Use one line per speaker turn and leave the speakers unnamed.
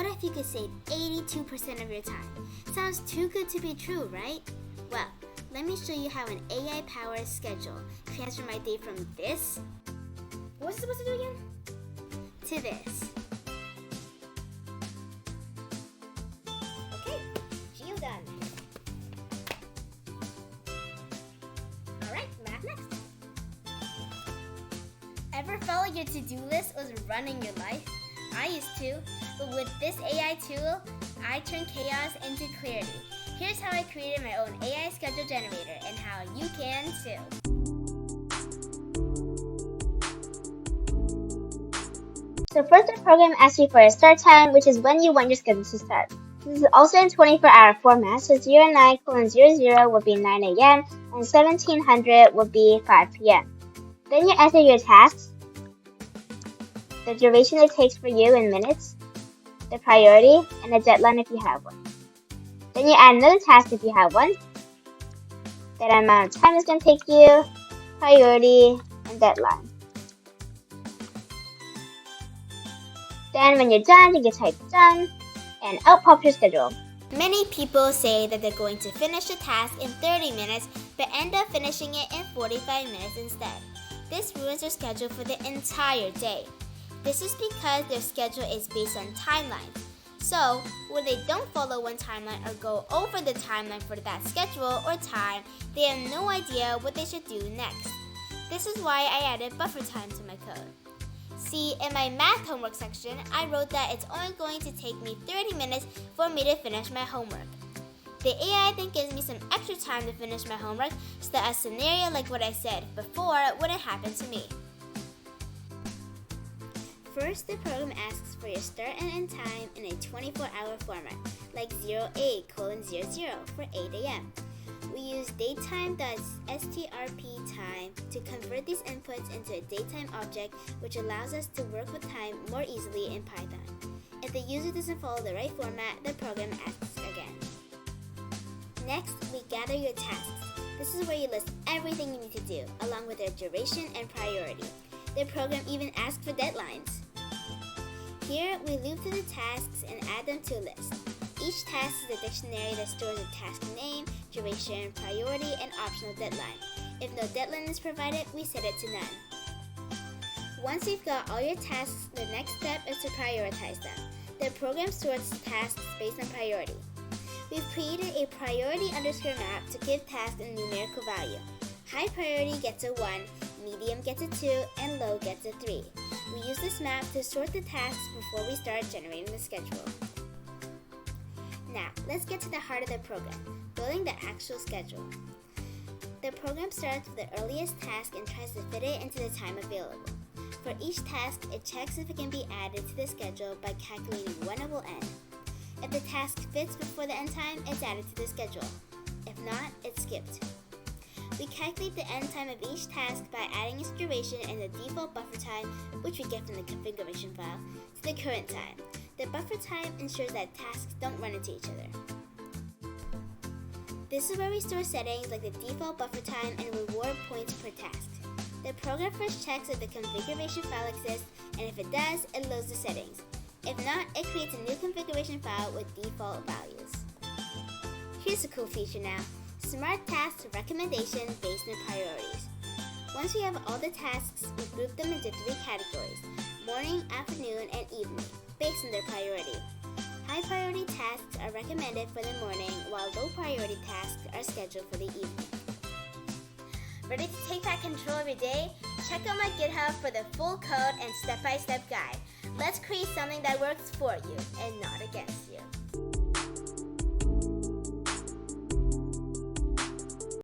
if you could save 82% of your time? Sounds too good to be true, right? Well, let me show you how an AI-powered schedule transfer my day from this, what's it supposed to do again? To this. Okay, Geo done. Alright, math next. Ever felt like your to-do list was running your life? I used to, but with this AI tool, I turn chaos into clarity. Here's how I created my own AI schedule generator and how you can too.
So first the program asks you for a start time, which is when you want your schedule to start. This is also in 24-hour format, so 09:00 would be 9 a.m. and 1700 would be 5 p.m. Then you enter your tasks, the duration it takes for you in minutes, the priority, and the deadline if you have one. Then you add another task if you have one, that amount of time it's going to take you, priority, and deadline. Then when you're done, you can type done, and out pops your schedule.
Many people say that they're going to finish a task in 30 minutes, but end up finishing it in 45 minutes instead. This ruins their schedule for the entire day. This is because their schedule is based on timelines. So, when they don't follow one timeline or go over the timeline for that schedule or time, they have no idea what they should do next. This is why I added buffer time to my code. See, in my math homework section, I wrote that it's only going to take me 30 minutes for me to finish my homework. The AI then gives me some extra time to finish my homework so that a scenario like what I said before wouldn't happen to me. First, the program asks for your start and end time in a 24-hour format, like 08:00 for 8 a.m. We use datetime.strp time to convert these inputs into a datetime object, which allows us to work with time more easily in Python. If the user doesn't follow the right format, the program asks again. Next, we gather your tasks. This is where you list everything you need to do, along with their duration and priority. The program even asks for deadlines. Here, we loop through the tasks and add them to a list. Each task is a dictionary that stores a task name, duration, priority, and optional deadline. If no deadline is provided, we set it to none. Once you've got all your tasks, the next step is to prioritize them. The program sorts tasks based on priority. We've created a priority underscore map to give tasks a numerical value. High priority gets a 1, medium gets a 2, and low gets a 3. We use this map to sort the tasks before we start generating the schedule. Now, let's get to the heart of the program, building the actual schedule. The program starts with the earliest task and tries to fit it into the time available. For each task, it checks if it can be added to the schedule by calculating when it will end. If the task fits before the end time, it's added to the schedule. If not, it's skipped. We calculate the end time of each task by adding its duration and the default buffer time, which we get from the configuration file, to the current time. The buffer time ensures that tasks don't run into each other. This is where we store settings like the default buffer time and reward points per task. The program first checks if the configuration file exists, and if it does, it loads the settings. If not, it creates a new configuration file with default values. Here's a cool feature now. Smart Tasks recommendation based on priorities. Once we have all the tasks, we group them into 3 categories: morning, afternoon, and evening, based on their priority. High priority tasks are recommended for the morning, while low priority tasks are scheduled for the evening. Ready to take back control of your day? Check out my GitHub for the full code and step-by-step guide. Let's create something that works for you and not against you.